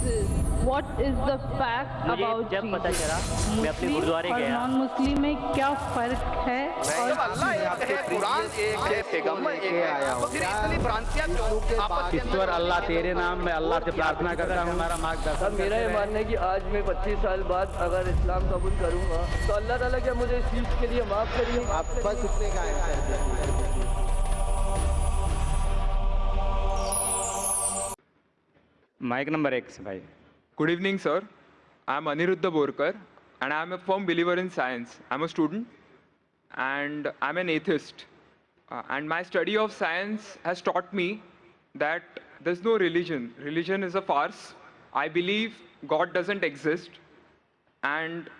Jesus. What is the fact मुझे about जब पता चला मैं अपने मुस्लिम गुरुद्वारे और गया। नॉन मुस्लिम में क्या फर्क है? और अल्लाह एक है, कुरान एक है, पैगंबर एक है, तो फिर इतनी भ्रांतियां क्यों? आपस में ईश्वर अल्लाह तेरे नाम में अल्लाह से प्रार्थना करता हूँ हमारा मार्गदर्शन। मेरा ये मानना है कि आज मैं 25 साल बाद अगर इस्लाम कबूल करूंगा तो अल्लाह ताला क्या मुझे इस चीज़ के लिए माफ़ करिए। आप बस उतने का आंसर दीजिए। माइक नंबर 1 से भाई। Good evening, sir. I'm Aniruddha Borkar, and I'm a firm believer in science. I'm a student, and I'm an atheist. And my study of science has taught me that there's no religion. Religion is a farce. I believe God doesn't exist, and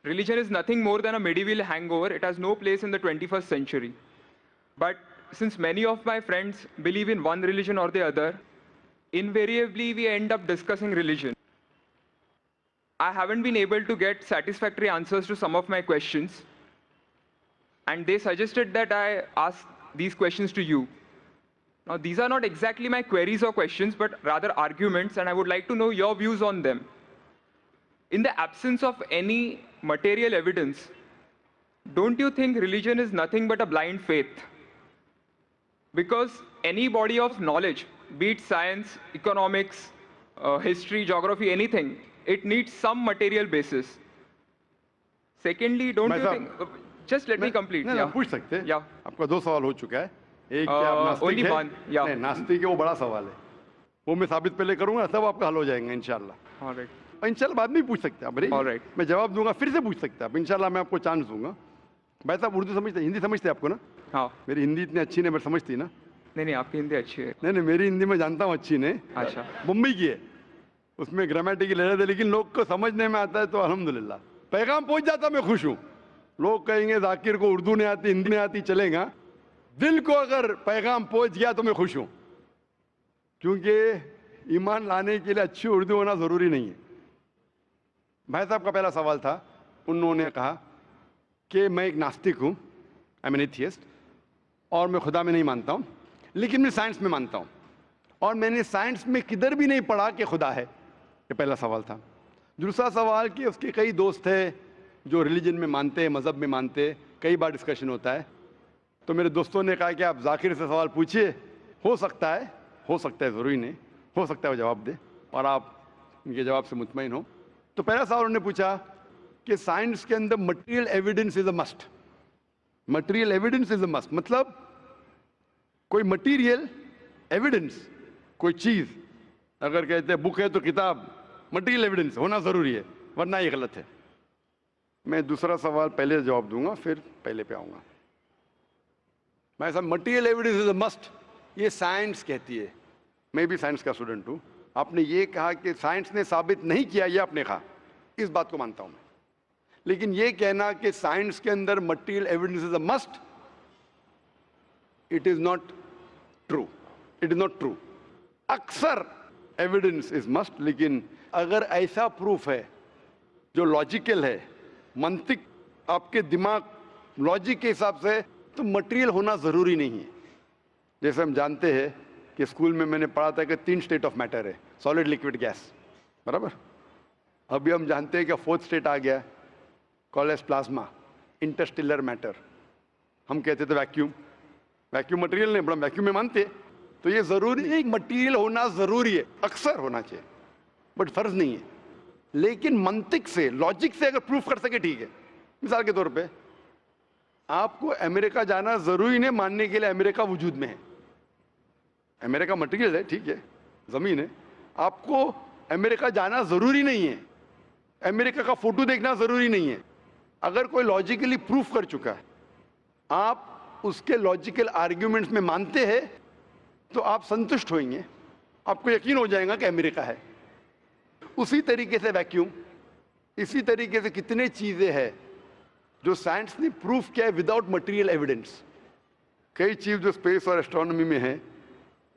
religion is nothing more than a medieval hangover. It has no place in the 21st century. But since many of my friends believe in one religion or the other, invariably we end up discussing religion. I haven't been able to get satisfactory answers to some of my questions, and they suggested that I ask these questions to you. Now, these are not exactly my queries or questions, but rather arguments, and I would like to know your views on them. In the absence of any material evidence, don't you think religion is nothing but a blind faith? Because any body of knowledge, be it science, economics, history, geography, anything, it needs some material basis. Secondly, don't you think... Just let me complete. नहीं, Yeah. पूछ सकते हैं। Yeah. आपका 2 सवाल हो चुका है। एक क्या आप नास्तिक only है? one, yeah. नहीं, नास्तिक है वो बड़ा सवाल है। वो मैं साबित पहले करूंगा, तब आपका हल हो जाएगा इंशाल्लाह। All right. और इंशाल्लाह बाद में भी पूछ सकते हैं आप। All right. मैं जवाब दूंगा, फिर से पूछ सकते हैं आप। इंशाल्लाह मैं आपको चांस दूंगा। भाई साहब उर्दू समझते, हिंदी समझते हैं आपको ना? हाँ। मेरी हिंदी इतनी अच्छी नहीं, मैं समझती ना? नहीं, आपकी हिंदी अच्छी है। नहीं, मेरी हिंदी मैं जानता हूँ अच्छी नहीं। अच्छा। मुंबई की है, उसमें ग्रामेटिकल एरर है, लेकिन लोग को समझने में आता है तो अल्हम्दुलिल्लाह। पैगाम पहुंच जाता, मैं खुश हूँ। लोग कहेंगे जाकिर को उर्दू नहीं आती, हिंदी नहीं आती, चलेगा। दिल को अगर पैगाम पहुंच गया तो मैं खुश हूँ, क्योंकि ईमान लाने के लिए अच्छी उर्दू होना ज़रूरी नहीं है। भाई साहब का पहला सवाल था, उन्होंने कहा कि मैं एक नास्तिक हूँ, आई एम एन एथियस्ट, और मैं खुदा में नहीं मानता हूँ, लेकिन मैं साइंस में मानता हूँ, और मैंने साइंस में किधर भी नहीं पढ़ा कि खुदा है। ये पहला सवाल था। दूसरा सवाल कि उसके कई दोस्त हैं जो रिलीजन में मानते हैं, मज़हब में मानते हैं, कई बार डिस्कशन होता है। तो मेरे दोस्तों ने कहा कि आप जाकिर से सवाल पूछिए, हो सकता है, ज़रूरी नहीं, हो सकता है वो जवाब दे और आप उनके जवाब से मुतमईन हो। तो पहला सवाल उन्होंने पूछा कि साइंस के अंदर material evidence is a must. Material evidence is a must मतलब कोई मटेरियल एविडेंस, कोई चीज़ अगर कहते हैं बुक है तो किताब, मटेरियल एविडेंस होना ज़रूरी है, वरना ये गलत है। मैं दूसरा सवाल पहले जवाब दूंगा, फिर पहले पे आऊँगा। मैं सब material evidence is a must, ये साइंस कहती है। मैं भी साइंस का स्टूडेंट हूँ। आपने ये कहा कि साइंस ने साबित नहीं किया, ये आपने कहा, इस बात को मानता हूँ मैं। लेकिन ये कहना कि साइंस के अंदर material evidence is a must, it is not true, it is not true. अक्सर एविडेंस इज मस्ट, लेकिन अगर ऐसा प्रूफ है जो लॉजिकल है, मंतिक आपके दिमाग लॉजिक के हिसाब से, तो मटेरियल होना ज़रूरी नहीं है। जैसे हम जानते हैं कि स्कूल में मैंने पढ़ा था कि 3 स्टेट ऑफ मैटर है, सॉलिड, लिक्विड, गैस, बराबर। अभी हम जानते हैं कि 4th स्टेट आ गया, called as plasma, interstellar matter. हम कहते थे वैक्यूम, वैक्यूम मटेरियल नहीं, बड़ा वैक्यूम में मानते। तो ये ज़रूरी नहीं, मटेरियल होना ज़रूरी है, अक्सर होना चाहिए, बट फ़र्ज नहीं है। लेकिन मंतिक से, लॉजिक से अगर प्रूफ कर सके ठीक है। मिसाल के तौर पे आपको अमेरिका जाना ज़रूरी नहीं मानने के लिए अमेरिका वजूद में है। अमेरिका मटेरियल है, ठीक है, ज़मीन है। आपको अमेरिका जाना ज़रूरी नहीं है, अमेरिका का फ़ोटो देखना ज़रूरी नहीं है। अगर कोई लॉजिकली प्रूफ कर चुका है, आप उसके लॉजिकल आर्ग्यूमेंट्स में मानते हैं, तो आप संतुष्ट होंगे, आपको यकीन हो जाएगा कि अमेरिका है। उसी तरीके से वैक्यूम, इसी तरीके से कितने चीज़ें हैं जो साइंस ने प्रूफ किया है विदाउट मटेरियल एविडेंस। कई चीज़ जो स्पेस और एस्ट्रोनॉमी में है,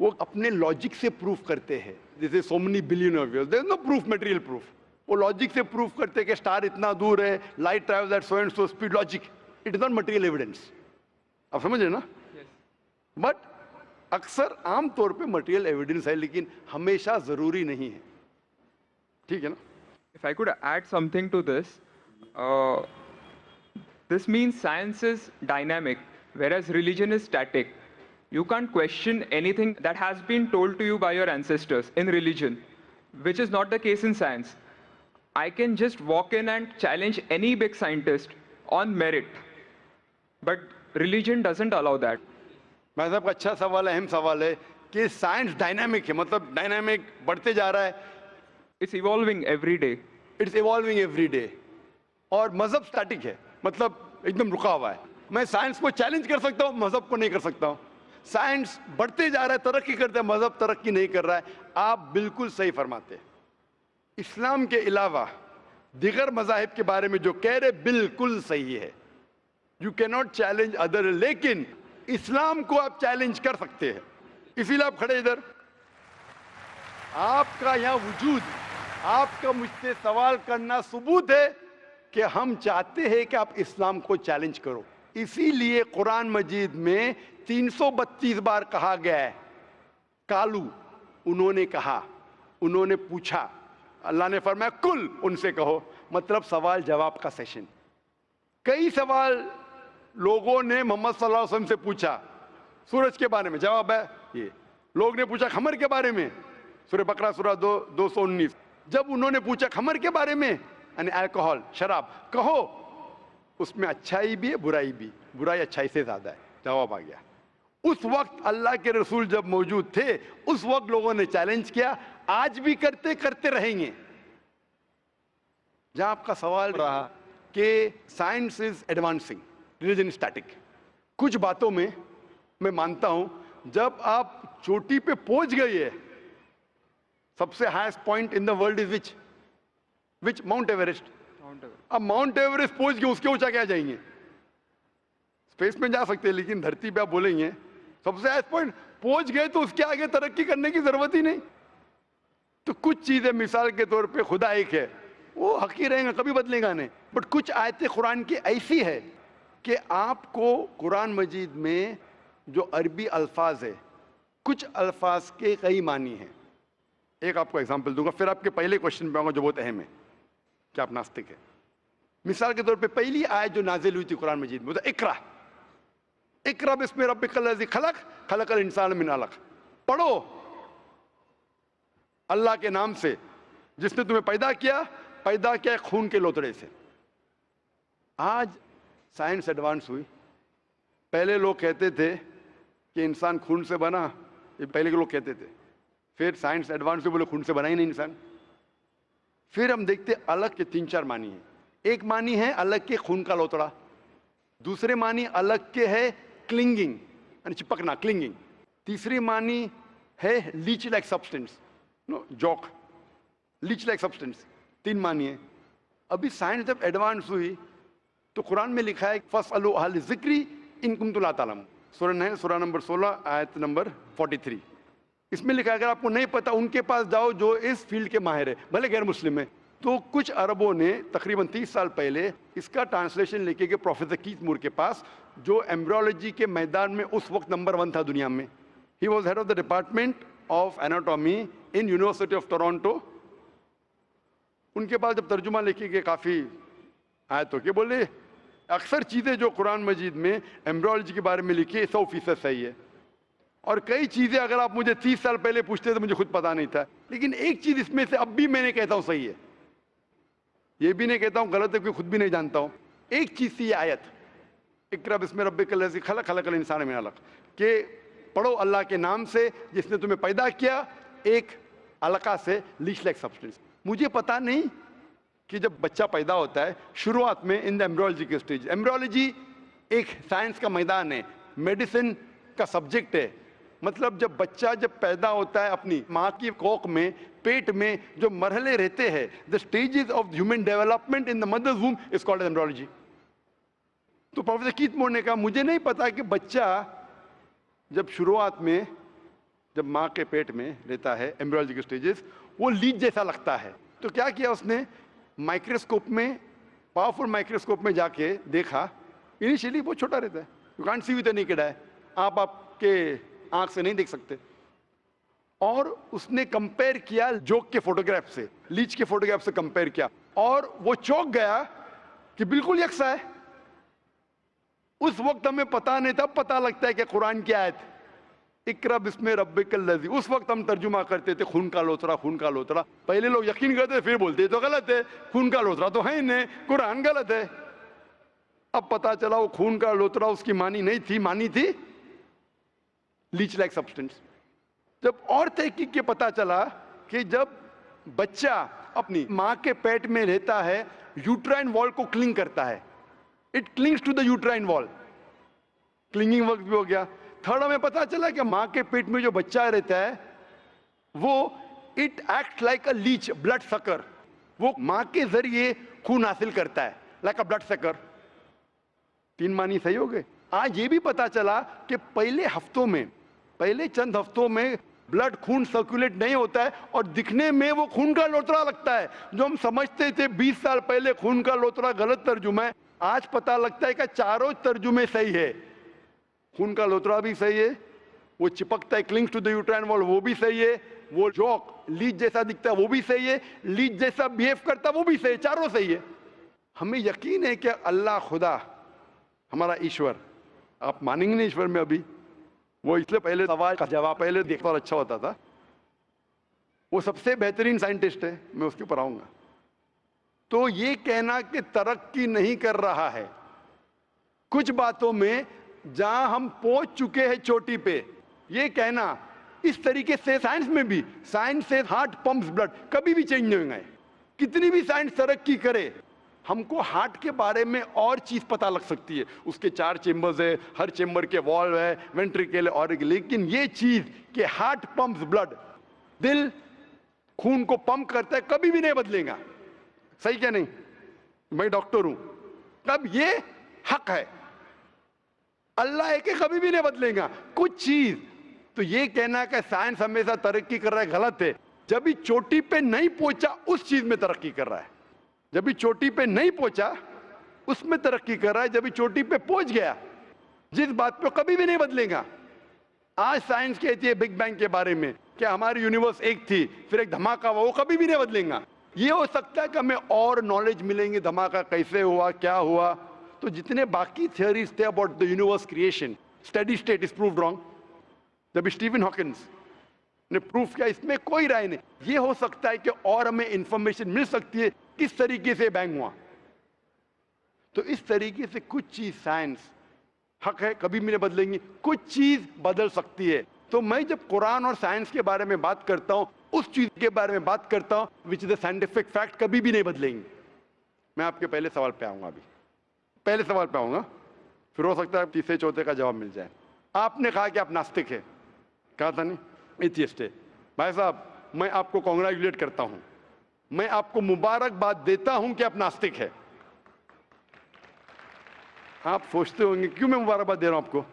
वो अपने लॉजिक से प्रूफ करते हैं। जैसे so many billion of years, there is no proof, material proof. वो लॉजिक से प्रूफ करते हैं कि स्टार इतना दूर है, light travels at so and so speed, logic, it is not material evidence. आप समझ रहे ना? बट अक्सर आम तौर पे मटेरियल एविडेंस है, लेकिन हमेशा ज़रूरी नहीं है। ठीक है ना? If I could add something to this, this means science is dynamic, whereas religion is static. You can't question anything that has been told to you by your ancestors in religion, which is not the case in science. I can just walk in and challenge any big scientist on merit, but religion doesn't allow that. भाई साहब का अच्छा सवाल है, अहम सवाल है कि साइंस डायनामिक है, मतलब डायनामिक बढ़ते जा रहा है, It's evolving every day. It's evolving every day, और मजहब स्टैटिक है, मतलब एकदम रुका हुआ है। मैं साइंस को चैलेंज कर सकता हूँ, मजहब को नहीं कर सकता हूँ। साइंस बढ़ते जा रहा है, तरक्की करता है, मजहब तरक्की नहीं कर रहा है। आप बिल्कुल सही फरमाते हैं। इस्लाम के अलावा दिगर मजाहिब के बारे में जो कह रहे बिल्कुल सही है। You can not challenge other, लेकिन इस्लाम को आप चैलेंज कर सकते हैं। इसीलिए आप खड़े इधर, आपका यहाँ वजूद, आपका मुझसे सवाल करना सबूत है कि हम चाहते हैं कि आप इस्लाम को चैलेंज करो। इसीलिए कुरान मजीद में 332 बार कहा गया है कालू, उन्होंने कहा, उन्होंने पूछा। अल्लाह ने फरमाया कुल, उनसे कहो, मतलब सवाल जवाब का सेशन। कई सवाल लोगों ने मोहम्मद सल्लल्लाहु अलैहि वसल्लम से पूछा, सूरज के बारे में जवाब है ये। लोग ने पूछा खमर के बारे में, सूरह बकरा सूरह 219। जब उन्होंने पूछा खमर के बारे में, यानी अल्कोहल, शराब, कहो उसमें अच्छाई भी है बुराई भी, बुराई अच्छाई से ज्यादा है, जवाब आ गया। उस वक्त अल्लाह के रसूल जब मौजूद थे, उस वक्त लोगों ने चैलेंज किया, आज भी करते करते रहेंगे। जहां आपका सवाल रहा कि science is advancing, religion static, कुछ बातों में मैं मानता हूं, जब आप चोटी पे पहुंच गए है, सबसे highest point in the world is which mount Everest. अब माउंट एवरेस्ट पहुंच गए, उसके ऊंचा क्या जाएंगे? स्पेस में जा सकते हैं, लेकिन धरती पे आप बोलेंगे सबसे हाईएस्ट पॉइंट पहुंच गए तो उसके आगे तरक्की करने की जरूरत ही नहीं। तो कुछ चीजें, मिसाल के तौर पे खुदा एक है, वो हक ही रहेगा, कभी बदलेगा नहीं। बट कुछ आयतें कुरान की ऐसी है कि आपको कुरान मजीद में जो अरबी अल्फाज है, कुछ अल्फाज के कई मानी हैं। एक आपको एग्जांपल दूंगा, फिर आपके पहले क्वेश्चन पे आऊंगा जो बहुत अहम है कि आप नास्तिक है। मिसाल के तौर पे पहली आयत जो नाजिल हुई थी कुरान मजीद में, इकरा इकरा बिस्मि रब्बिकल लज़ी खलक खलकल इंसान मिन अलक। पढ़ो अल्लाह के नाम से जिसने तुम्हें पैदा किया खून के लोतड़े से। आज साइंस एडवांस हुई। पहले लोग कहते थे कि इंसान खून से बना, ये पहले के लोग कहते थे। फिर साइंस एडवांस हुई, बोले खून से बना ही नहीं इंसान। फिर हम देखते अलग के 3-4 मानी है। एक मानी है अलग के खून का लोतड़ा, दूसरे मानी अलग के है क्लिंगिंग, यानी चिपकना, क्लिंगिंग। तीसरी मानी है leech like substance, no joke, leech like substance. 3 मानी है। अभी साइंस जब एडवांस हुई तो कुरान में लिखा है फस्अलू अहल ज़िक्री इन कुंतुम ला तालमून, सूरह नंबर 16 आयत नंबर 43। इसमें लिखा है अगर आपको नहीं पता उनके पास जाओ जो इस फील्ड के माहिर है, भले गैर मुस्लिम है। तो कुछ अरबों ने तकरीबन 30 साल पहले इसका ट्रांसलेशन लेके गए प्रोफेसर कीथ मूर के पास, जो एम्ब्रियोलॉजी के मैदान में उस वक्त नंबर 1 था दुनिया में। He was head of the department of anatomy in university of Toronto. उनके पास जब तर्जुमा लेके गए काफ़ी आयतों के, बोले अक्सर चीज़ें जो कुरान मजीद में एम्ब्रियोलॉजी के बारे में लिखी है 100% सही है, और कई चीज़ें अगर आप मुझे 30 साल पहले पूछते तो मुझे खुद पता नहीं था, लेकिन एक चीज़ इसमें से अब भी मैंने कहता हूँ सही है, ये भी नहीं कहता हूँ गलत है क्योंकि खुद भी नहीं जानता हूँ। एक चीज़ थी ये आयत, इक़रा बिस्मि रब्बिकल लज़ी खलक खलकल इंसान मिन अलक, के पढ़ो अल्लाह के नाम से जिसने तुम्हें पैदा किया एक अलका से, लीच लाइक सब्सटेंस। मुझे पता नहीं कि जब बच्चा पैदा होता है शुरुआत में इन द एम्ब्रियोलॉजी के स्टेज, एम्ब्रियोलॉजी एक साइंस का मैदान है, मेडिसिन का सब्जेक्ट है। मतलब जब बच्चा जब पैदा होता है अपनी माँ की कोख में, पेट में जो मरहले रहते हैं, the stages of human development in the mother's womb is called embryology. तो प्रोफेसर कीथ मूर ने कहा मुझे नहीं पता कि बच्चा जब शुरुआत में जब माँ के पेट में रहता है, एम्ब्रियोलॉजी के स्टेजेस, वो लीच जैसा लगता है। तो क्या किया उसने, माइक्रोस्कोप में, पावरफुल माइक्रोस्कोप में जाके देखा, इनिशियली बहुत छोटा रहता है, you can't see with the naked eye, आप आपके आंख से नहीं देख सकते। और उसने कंपेयर किया जोक के फोटोग्राफ से, लीच के फोटोग्राफ से कंपेयर किया, और वो चौंक गया कि बिल्कुल यकसा है। उस वक्त हमें पता नहीं था, पता लगता है कि कुरान की आयत इकरा बिस्मे रब्बिकल लज़ी, उस वक्त हम तर्जुमा करते थे खून का लोतरा, खून का लोतरा। पहले लोग यकीन करते थे, फिर बोलते तो गलत है, खून का लोतरा तो है ही नहीं, कुरान गलत है। अब पता चला वो खून का लोतरा उसकी मानी नहीं थी, मानी थी लीच लाइक सब्सटेंस। जब और तहकीक के पता चला कि जब बच्चा अपनी मां के पेट में रहता है, यूट्राइन वॉल को क्लिंग करता है, it clings to the uterine wall, clinging work भी हो गया। थर्ड हमें पता चला कि मां के पेट में जो बच्चा रहता है वो it act like a leech, blood sucker, वो मां के जरिए खून हासिल करता है, लाइक अ ब्लड सकर। 3 मानी सही हो गए। आज ये भी पता चला कि पहले चंद हफ्तों में ब्लड खून सर्कुलेट नहीं होता है और दिखने में वो खून का लोतरा लगता है। जो हम समझते थे 20 साल पहले खून का लोतरा गलत तर्जुमा है, आज पता लगता है कि चारों तर्जुमे सही है। खून का लोतरा भी सही है, वो चिपकता है clings to the uterine wall वो भी सही है, वो जॉक लीच जैसा दिखता है वो भी सही है, लीच जैसा बिहेव करता है वो भी सही है, चारों सही है। हमें यकीन है कि अल्लाह खुदा हमारा ईश्वर, आप मानेंगे नहीं ईश्वर में अभी, वो इसलिए पहले सवाल का जवाब पहले देखता और अच्छा होता था। वो सबसे बेहतरीन साइंटिस्ट है, मैं उसके ऊपर आऊंगा। तो ये कहना कि तरक्की नहीं कर रहा है, कुछ बातों में जहां हम पहुंच चुके हैं चोटी पे, ये कहना इस तरीके से साइंस में भी, साइंस से हार्ट पंप्स ब्लड, कभी भी चेंज नहीं होंगे। कितनी भी साइंस तरक्की करे, हमको हार्ट के बारे में और चीज पता लग सकती है, उसके 4 चेंबर्स है, हर चेंबर के वॉल्व है, वेंट्रिकल है, और लेकिन ये चीज कि हार्ट पंप्स ब्लड, दिल खून को पंप करता है, कभी भी नहीं बदलेगा। सही क्या नहीं? मैं डॉक्टर हूं, कब ये हक है, अल्लाह है कि कभी भी नहीं बदलेगा कुछ चीज। तो ये कहना कि साइंस हमेशा तरक्की कर रहा है, गलत है। जब भी चोटी पे नहीं पहुंचा उस चीज में तरक्की कर रहा है, जब भी चोटी पे नहीं पहुंचा उसमें तरक्की कर रहा है, जब भी चोटी पे पहुंच गया जिस बात पे कभी भी नहीं बदलेगा। आज साइंस कहती है बिग बैंग के बारे में कि हमारी यूनिवर्स एक थी, फिर एक धमाका हुआ, वो कभी भी नहीं बदलेगा। ये हो सकता है कि हमें और नॉलेज मिलेंगे, धमाका कैसे हुआ, क्या हुआ। तो जितने बाकी थियरीज थे about the universe creation, steady state is proved wrong. जब स्टीवन हॉकिंस ने प्रूफ किया, इसमें कोई राय नहीं। ये हो सकता है कि और हमें इंफॉर्मेशन मिल सकती है किस तरीके से बैंग हुआ। तो इस तरीके से कुछ चीज साइंस हक है, कभी भी नहीं बदलेंगी, कुछ चीज बदल सकती है। तो मैं जब कुरान और साइंस के बारे में बात करता हूं, उस चीज के बारे में बात करता हूं which is the scientific fact, कभी भी नहीं बदलेंगी। मैं आपके पहले सवाल पे आऊंगा, अभी पहले सवाल पे आऊंगा, फिर हो सकता है तीसरे चौथे का जवाब मिल जाए। आपने कहा कि आप नास्तिक है, कहा था नहीं, एथियस्ट है। भाई साहब, मैं आपको कॉन्ग्रेचुलेट करता हूं, मैं आपको मुबारकबाद देता हूं कि आप नास्तिक है। आप सोचते होंगे क्यों मैं मुबारकबाद दे रहा हूं आपको,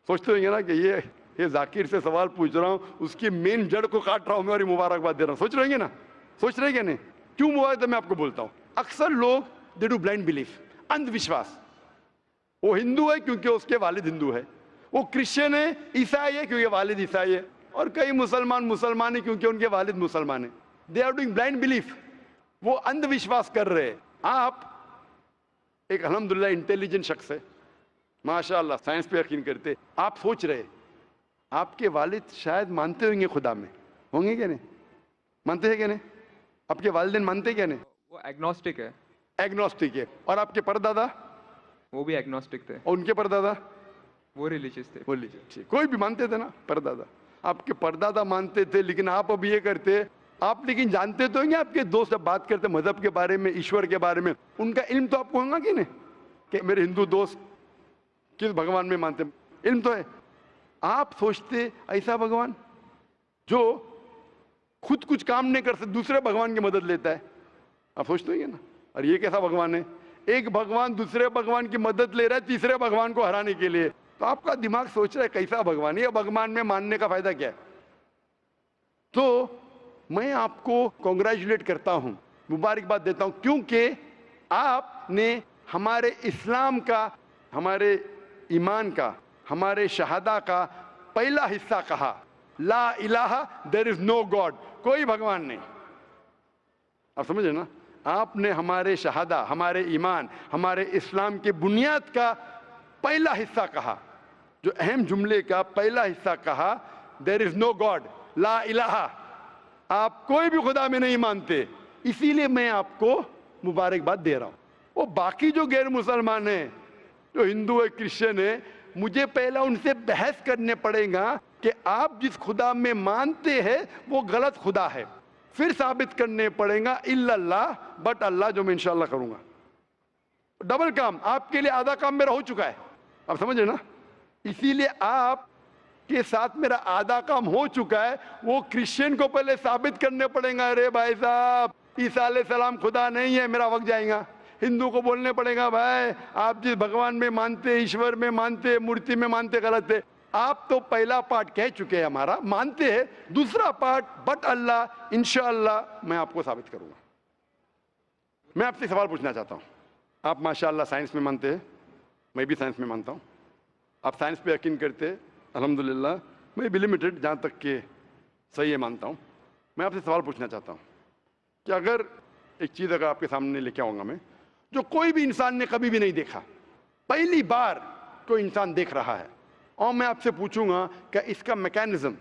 सोचते होंगे ना कि ये जाकिर से सवाल पूछ रहा हूं, उसकी मेन जड़ को काट रहा हूं मैं और मुबारकबाद दे रहा हूं। सोच रहे हैं ना, सोच रहे हैं नहीं? क्यों मुबारक मैं आपको बोलता हूं। अक्सर लोग दे डू ब्लाइंड बिलीफ, अंधविश्वास। वो हिंदू है क्योंकि उसके वालिद हिंदू है, वो क्रिश्चियन है, ईसाई है क्योंकि वालिद ईसाई है, और कई मुसलमान है क्योंकि उनके वालिद मुसलमान है। They are doing blind belief, वो अंधविश्वास कर रहे हैं। आप एक अल्हम्दुलिल्लाह इंटेलिजेंट शख्स है, माशाअल्लाह, साइंस पे यकीन करते। आप सोच रहे आपके वालिद शायद मानते होंगे खुदा में, होंगे क्या नहीं? मानते हैं क्या नहीं? आपके वालिदैन मानते क्या नहीं? वो एग्नोस्टिक है। एग्नोस्टिक है। और आपके परदादा? वो भी एग्नोस्टिक थे। और उनके परदादा? वो रिलीजियस थे। वो रिलीजियस, कोई भी मानते थे ना परदादा। आपके परदादा मानते थे, लेकिन आप अब ये करते, आप लेकिन जानते तो होंगे, आपके दोस्त जब बात करते मजहब के बारे में, ईश्वर के बारे में, उनका इल्म तो आपको होगा कि नहीं, कि मेरे हिंदू दोस्त किस भगवान में मानते, इल्म तो है। आप सोचते ऐसा भगवान जो खुद कुछ काम नहीं कर सकते, दूसरे भगवान की मदद लेता है, आप सोचते होंगे ना। और ये कैसा भगवान है? एक भगवान दूसरे भगवान की मदद ले रहा है तीसरे भगवान को हराने के लिए। तो आपका दिमाग सोच रहा है कैसा भगवान है, ये भगवान में मानने का फायदा क्या है? तो मैं आपको कॉन्ग्रेचुलेट करता हूं, मुबारकबाद देता हूं, क्योंकि आपने हमारे इस्लाम का, हमारे ईमान का, हमारे शहादा का पहला हिस्सा कहा। ला इलाहा, देयर इज नो गॉड, कोई भगवान नहीं। आप समझे ना? आपने हमारे शहादा, हमारे ईमान, हमारे इस्लाम के बुनियाद का पहला हिस्सा कहा, जो अहम जुमले का पहला हिस्सा कहा, देयर इज नो गॉड, ला इलाहा, आप कोई भी खुदा में नहीं मानते, इसीलिए मैं आपको मुबारकबाद दे रहा हूं। वो बाकी जो गैर मुसलमान हैं, जो हिंदू है, क्रिश्चियन है, मुझे पहला उनसे बहस करने पड़ेगा कि आप जिस खुदा में मानते हैं वो गलत खुदा है, फिर साबित करने पड़ेगा इल्लल्लाह, बट अल्लाह, जो मैं इंशाअल्लाह करूंगा। डबल काम, आपके लिए आधा काम मेरा हो चुका है, आप समझे ना? इसीलिए आप के साथ मेरा आधा काम हो चुका है, वो क्रिश्चियन को पहले साबित करने पड़ेगा, अरे भाई साहब ईसा अलैहिस्सलाम खुदा नहीं है, मेरा वक्त जाएगा। हिंदू को बोलने पड़ेगा, भाई आप जिस भगवान में मानते, ईश्वर में मानते, मूर्ति में मानते, गलत है। आप तो पहला पार्ट कह चुके हैं हमारा, मानते हैं, दूसरा पार्ट बट अल्लाह, इंशाअल्लाह मैं आपको साबित करूंगा। मैं आपसे सवाल पूछना चाहता हूं, आप माशाअल्लाह साइंस में मानते हैं, मैं भी साइंस में मानता हूं, आप साइंस पे यकीन करते हैं, अल्हम्दुलिल्लाह, मैं भी लिमिटेड जहां तक के सही है मानता हूं। मैं आपसे सवाल पूछना चाहता हूं कि अगर एक चीज अगर आपके सामने लेके आऊंगा मैं, जो कोई भी इंसान ने कभी भी नहीं देखा, पहली बार कोई इंसान देख रहा है, और मैं आपसे पूछूंगा कि इसका मैकेनिज्म,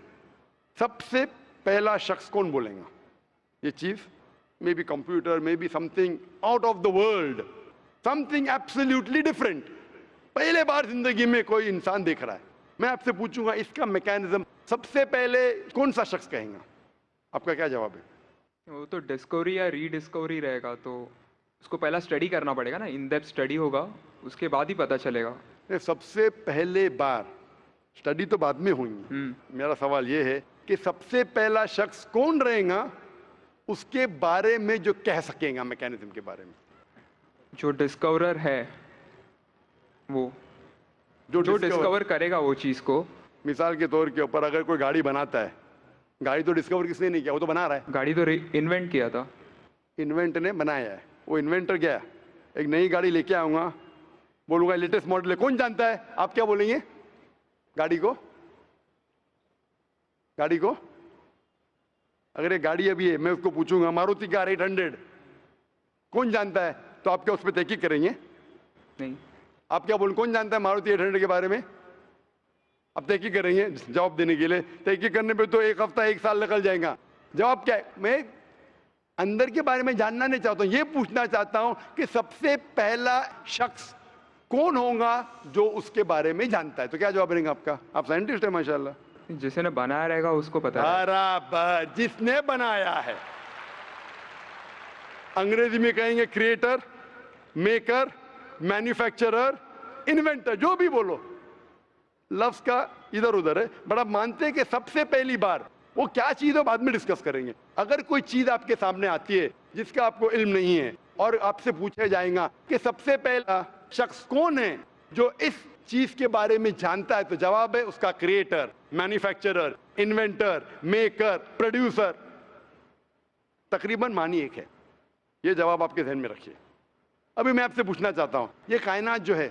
सबसे पहला शख्स कौन बोलेगा? ये चीज may be computer, may be something out of the world, something absolutely different, पहले बार जिंदगी में कोई इंसान देख रहा है। मैं आपसे पूछूंगा इसका मैकेनिज्म सबसे पहले कौन सा शख्स कहेगा? आपका क्या जवाब है? वो तो डिस्कवरी या रीडिस्कवरी रहेगा, तो उसको पहला स्टडी करना पड़ेगा ना, इन डेप्थ स्टडी होगा, उसके बाद ही पता चलेगा। सबसे पहले बार, स्टडी तो बाद में हुई, मेरा सवाल ये है कि सबसे पहला शख्स कौन रहेगा उसके बारे में जो कह सकेगा मैकेनिज्म के बारे में? जो डिस्कवरर है, वो जो डिस्कवर करेगा वो चीज को। मिसाल के तौर के ऊपर अगर कोई गाड़ी बनाता है, गाड़ी तो डिस्कवर किसने नहीं किया, वो तो बना रहा है। गाड़ी तो इन्वेंट किया था, इन्वेंट ने बनाया है, वो इन्वेंटर गया, एक नई गाड़ी लेके आऊंगा, बोलूंगा लेटेस्ट मॉडल है, कौन जानता है? आप क्या बोलेंगे? गाड़ी को, गाड़ी को अगर एक गाड़ी अभी है, मैं उसको पूछूंगा मारुति कार 800 कौन जानता है, तो आप क्या उस पर तहकीक करेंगे? नहीं। आप क्या बोलेंगे, कौन जानता है मारुति 800 के बारे में? अब तहकीक करेंगे जवाब देने के लिए, तहकीक करने पे तो एक हफ्ता एक साल निकल जाएगा। जवाब क्या है? मैं अंदर के बारे में जानना नहीं चाहता हूं, ये पूछना चाहता हूं कि सबसे पहला शख्स कौन होगा जो उसके बारे में जानता है। तो क्या जवाब रहेगा आपका? आप साइंटिस्ट है माशाल्लाह। जिसने बनाया रहेगा उसको पता है। बराबर, जिसने बनाया है। अंग्रेजी में कहेंगे क्रिएटर, मेकर, मैन्युफैक्चरर, इन्वेंटर, जो भी बोलो, लफ्ज का इधर उधर है, बड़ा मानते हैं कि सबसे पहली बार वो क्या चीज है बाद में डिस्कस करेंगे। अगर कोई चीज आपके सामने आती है जिसका आपको इल्म नहीं है और आपसे पूछा जाएगा कि सबसे पहला शख्स कौन है जो इस चीज के बारे में जानता है, तो जवाब है उसका creator, manufacturer, inventor, maker, producer. तकरीबन मानी एक है। ये जवाब आपके ध्यान में रखिए। अभी मैं आपसे पूछना चाहता हूं, ये कायनात जो है,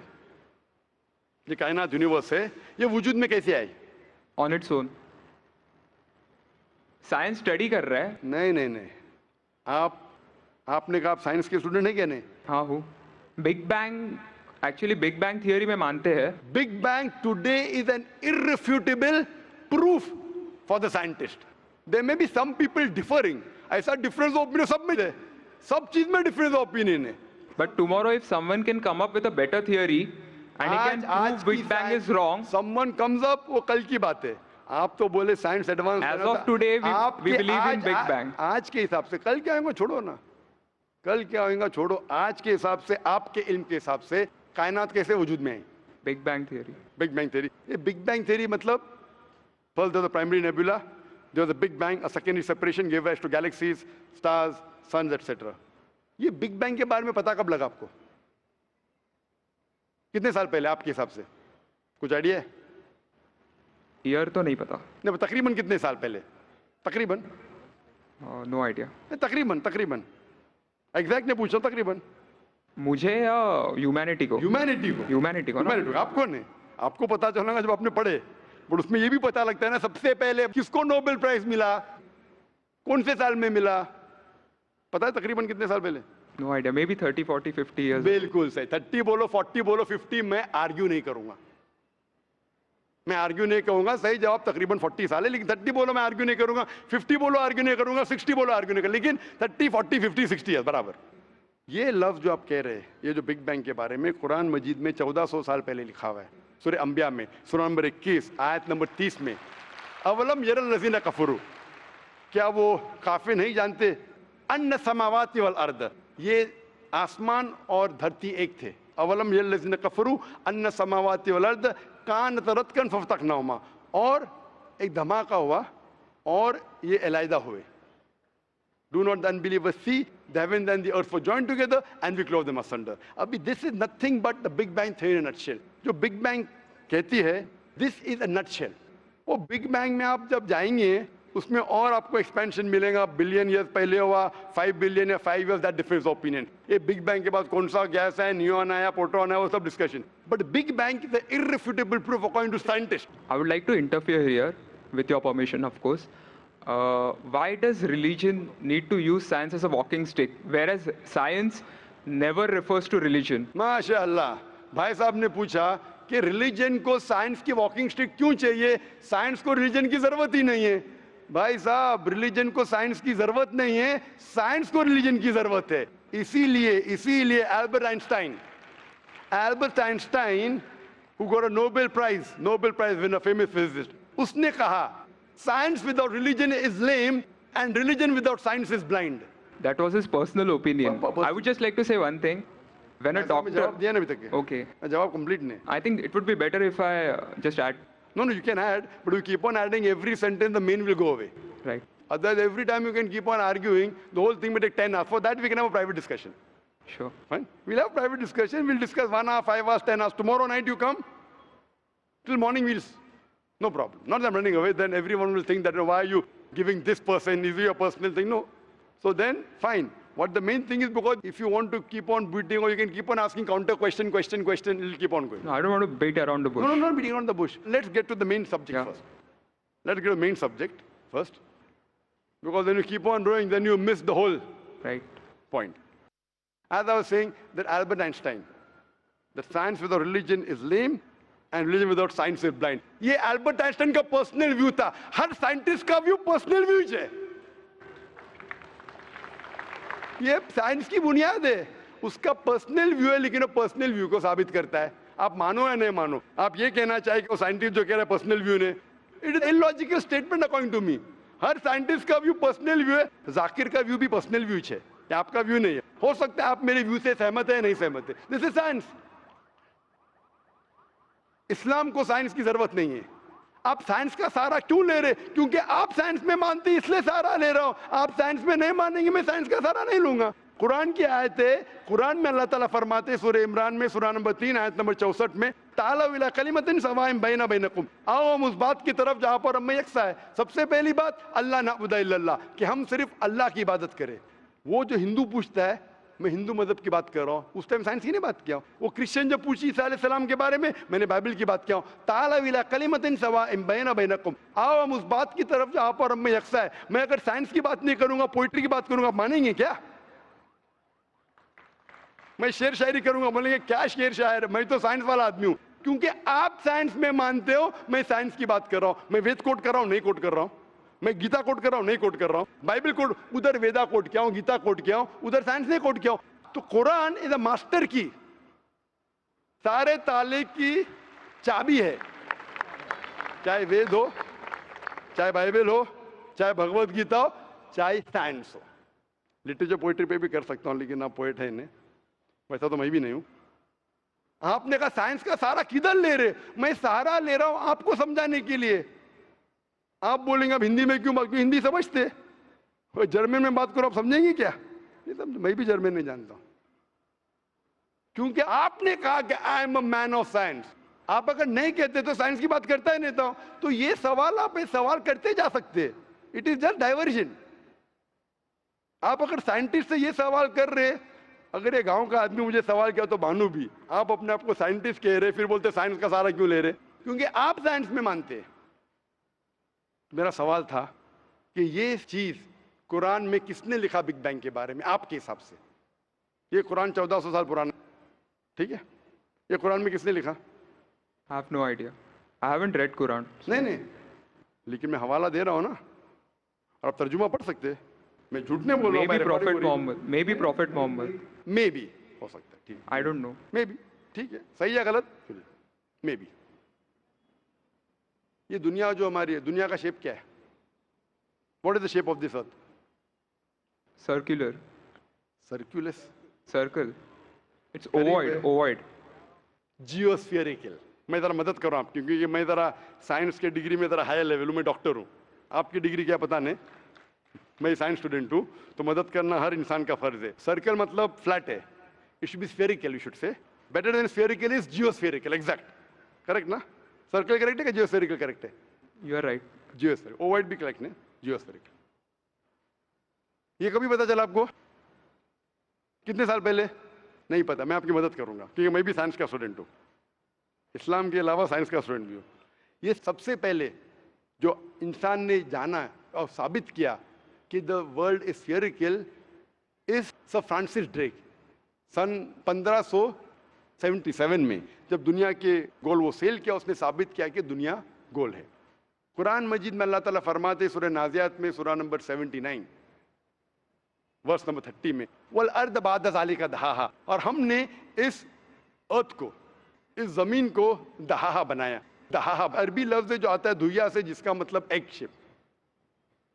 ये कायनात यूनिवर्स है, ये वजूद में कैसे आई? On its own. Science study कर रहा है। नहीं नहीं नहीं, आपने कहा आप साइंस के स्टूडेंट हैं क्या? नहीं। हाँ हूँ। Big bang, actually big bang theory में मानते हैं। Big bang today is an irrefutable proof for the scientist. There may be some people differing, ऐसा डिफरेंस ऑफ ओपिनियन सब में है, सब चीज में डिफरेंस ऑफ ओपिनियन है। But tomorrow if someone can come up with a better theory and he can prove big bang is wrong, someone comes up, वो कल की बात है। आप तो बोले science advance, age of today we believe in big bang. आज के हिसाब से, कल क्या होगा छोड़ो ना, कल क्या होगा छोड़ो, आज के हिसाब से, आपके इल्म के हिसाब से कायनात कैसे वजूद में आई? Big bang theory. Big bang theory. ये बिग बैंग थियरी मतलब first there was the primary nebula, there was a big bang, a secondary separation give rise to galaxies, stars, suns etcetera. ये बिग बैंग के बारे में पता कब लगा आपको? कितने साल पहले आपके हिसाब से? कुछ आइडिया है? ईयर तो नहीं पता। नहीं, तकरीबन कितने साल पहले? तकरीबन नो आइडिया। तकरीबन तकरीबन एग्जैक्ट नहीं पूछ रहा, तकरीबन। मुझे या ह्यूमैनिटी को? ह्यूमैनिटी को। ह्यूमैनिटी को। आपको नहीं, आपको पता चलेगा जब आपने पढ़े। बट उसमें ये भी पता लगता है ना सबसे पहले किसको नोबेल प्राइज मिला, कौन से साल में मिला, पता है तकरीबन कितने साल पहले? No idea. Maybe 30, 40, 50 years. बिल्कुल सही। 30 बोलो, 40 बोलो, 50, मैं आर्ग्यू नहीं करूंगा, मैं आर्ग्यू नहीं कहूंगा। सही जवाब तकरीबन 40 साल है, लेकिन 30 बोलो मैं आर्ग्यू नहीं करूंगा, 50 बोलो आर्ग्यू नहीं करूंगा, 60 बोलो आर्ग्यू नहीं करूंगा, लेकिन 30, 40, 50, 60 ईयर्स बराबर। ये लफ्ज जो आप कह रहे हैं, ये जो बिग बैंग के बारे में कुरान मजीद में 1400 साल पहले लिखा हुआ है, सूरह अंबिया में, सूरह नंबर 21 आयत नंबर 30 में, अवलम यरल लज़ीना कफरू, क्या वो काफिर नहीं जानते, अन्ना समावाति वल अर्द, ये आसमान और धरती एक थे। अवलम यरल लज़ीना कफरू अन्ना समावाति वल अर्द कान तरतकन फफ्तकनाहुमा, और एक धमाका हुआ और ये अलहदा हुए। Do not the unbelievers see the heavens and the earth were joined together and we clove them asunder. अभी this is nothing but the Big Bang theory in a nutshell. जो Big Bang कहती है, this is a nutshell. वो Big Bang में आप जब जाएंगे उसमें और आपको एक्सपेंशन मिलेगा, बिलियन ईयर्स पहले हुआ, 5 बिलियन या 5 years, that difference of opinion. ये बिग बैंग के बाद कौन सा गैस है, नियॉन आया, प्रोटॉन है, वो सब discussion. But big bang is the irrefutable proof according to scientists. I would like to interfere here, with your permission, of course. Why does religion need to use science as a walking stick, whereas science never refers to religion? माशाअल्लाह, भाई साहब ने पूछा कि religion को science की walking stick क्यों चाहिए, साइंस को रिलीजन की जरूरत ही नहीं है। भाई साहब, रिलीजन को साइंस की जरूरत नहीं है, साइंस को रिलीजन की जरूरत है। इसीलिए Albert Einstein who got a Nobel Prize winner, famous physicist, उसने कहा science without religion is lame and religion without science is blind. That was his personal opinion. I would just like to say one thing. When a doctor... जवाब दिया ना अभी तक? Okay. जवाब complete नहीं। I think it would be better if I just add. No, you can add, but you keep on adding every sentence, the main will go away. Right. Otherwise, every time you can keep on arguing, the whole thing may take 10 hours. For that, we can have a private discussion. Sure. Fine? We'll have private discussion. We'll discuss 1 hour, 5 hours, 10 hours. Tomorrow night you come. Till morning we'll... No problem. Not that I'm running away. Then everyone will think that, why are you giving this person? Is it your personal thing? No. So then, fine. What the main thing is, because if you want to keep on beating, or you can keep on asking counter question, it'll keep on going. No, I don't want to beat around the bush. No, not beating around the bush. Let's get to the main subject first. Let's get to the main subject first. Because when you keep on growing, then you miss the whole point. As I was saying, that Albert Einstein, that science without religion is lame and religion without science is blind. ये Albert Einstein का personal view था. हर scientist का view personal view है. ये science की बुनियाद है, उसका पर्सनल व्यू है, लेकिन वो पर्सनल व्यू को साबित करता है। आप मानो या नहीं मानो, आप ये कहना चाहे कि वो साइंटिस्ट जो कह रहा है पर्सनल व्यू ने, it is illogical statement according to me. हर साइंटिस्ट का व्यू पर्सनल व्यू है, जाकिर का व्यू भी पर्सनल व्यू है, आपका व्यू नहीं है। हो सकता है आप मेरे व्यू से सहमत है, नहीं सहमत है, दिस इज साइंस। इस्लाम को साइंस की जरूरत नहीं है। आप साइंस का सहारा क्यों ले रहे? क्योंकि आप साइंस में मानते हैं, इसलिए सहारा ले रहा हूं। आप साइंस में नहीं मानेंगे, मैं साइंस का सहारा नहीं लूंगा। कुरान की आयत है, कुरान में अल्लाह ताला फरमाते हैं सूरह इमरान में, सूरह नंबर 3 आयत नंबर 64 में, ताला इला कलिमतिन सवाइन बैना बैनकुम, आओ हम उस बात की तरफ जहां पर हम में यकसा है। सबसे पहली बात, अल्लाह नअबुदा इल्लल्लाह, कि हम सिर्फ अल्लाह की इबादत करें। वो जो हिंदू पूछता है, मैं हिंदू मजहब की बात कर रहा हूँ, उस टाइम साइंस की नहीं बात किया। वो क्रिश्चियन जो पूछी ईसा अलैहिस्सलाम के बारे में, मैंने बाइबल की बात किया। ताला इला कलिमतिन सवाइन बैना बैनकुम, आओ हम उस बात की तरफ जहां पर हम में यकसा है। मैं अगर साइंस की बात नहीं करूंगा, पोइट्री की बात करूंगा, मानेंगे क्या? मैं शेर शायरी करूंगा, बोलेंगे क्या शेर शायर, मैं तो साइंस वाला आदमी हूं। क्योंकि आप साइंस में मानते हो, मैं साइंस की बात कर रहा हूं। मैं वेद कोट कर रहा हूं, नहीं कोट कर रहा हूं। मैं गीता कोट कर रहा हूं, नहीं कोट कर रहा हूं। बाइबल कोट, उधर वेदा कोट किया हूं, गीता कोट किया हूं, उधर साइंस नहीं कोट किया हूं। तो कुरान इज अ मास्टर की, सारे ताले की चाबी है। चाहे वेद हो, चाहे बाइबल हो, चाहे भगवत गीता हो, चाहे साइंस हो। लिटरेचर पोइट्री पे भी कर सकता हूं, लेकिन आप पोइट है नहीं, वैसा तो मैं भी नहीं हूं। आपने कहा साइंस का सहारा किधर ले रहे? मैं सहारा ले रहा हूं आपको समझाने के लिए। आप बोलेंगे अब हिंदी में क्यों बात, क्यों हिंदी समझते? जर्मन में बात करो, आप समझेंगे क्या? नहीं समझ, मैं भी जर्मन नहीं जानता हूं। क्योंकि आपने कहा कि I am a man of science. आप अगर नहीं कहते तो साइंस की बात करता ही नहीं था। तो ये सवाल आप सवाल करते जा सकते, इट इज जस्ट डाइवर्जन। आप अगर साइंटिस्ट से ये सवाल कर रहे, अगर ये गांव का आदमी मुझे सवाल किया तो भानु भी, आप अपने आप को साइंटिस्ट कह रहे, फिर बोलते साइंस का सहारा क्यों ले रहे? क्योंकि आप साइंस में मानते हैं। मेरा सवाल था कि ये चीज कुरान में किसने लिखा बिग बैंग के बारे में आपके हिसाब से? ये कुरान 1400 साल पुराना, ठीक है? ये कुरान में किसने लिखा? I have no idea. I haven't read Quran. नहीं, लेकिन मैं हवाला दे रहा हूं ना, और आप तर्जुमा पढ़ सकते हैं। मैं झूठ नहीं बोल रहा हूं। Maybe Prophet Muhammad. Maybe Prophet Muhammad. May be हो सकता है, ठीक है। I don't know. May be, ठीक है, सही या गलत? May be. ये दुनिया जो हमारी है, दुनिया का शेप क्या है? What is the shape of this earth? Circular. सर्कुलस, Circle. It's Very ovoid. well. Ovoid. जियोस्फेरिकल। मैं जरा मदद कर रहा हूँ, क्योंकि ये मैं जरा साइंस के डिग्री में जरा हायर लेवल हूँ, मैं डॉक्टर हूँ। आपकी डिग्री क्या पता नहीं, मैं साइंस स्टूडेंट हूँ, तो मदद करना हर इंसान का फर्ज है। सर्कल मतलब फ्लैट है, it should be spherical, you should say. Better than spherical is geospherical, exact, correct ना? सर्कल करेक्ट है कि जियोस्फेरिकल करेक्ट है? You are right. Geospherical, ovoid भी करेक्ट है, जियोस्फेरिकल। ये कभी पता चला आपको? कितने साल पहले? नहीं पता, मैं आपकी मदद करूंगा, क्योंकि मैं भी साइंस का स्टूडेंट हूँ, इस्लाम के अलावा साइंस का स्टूडेंट भी हूँ। ये सबसे पहले जो इंसान ने जाना और साबित किया कि the world is spherical is Sir Francis Drake. सन 1577 में जब दुनिया के गोल वो सेल किया, उसने साबित किया कि दुनिया गोल है। कुरान मजीद में अल्लाह ताला फरमाते सूरह नाज़ियात में सूरह नंबर 79 वर्स नंबर 30 में, वल अर्द बाद ज़ालिका दहाहा, और हमने इस अर्थ को, इस जमीन को दहाहा बनाया। दहाहा अरबी लफ्ज जो आता है धुइया से, जिसका मतलब एग शेप।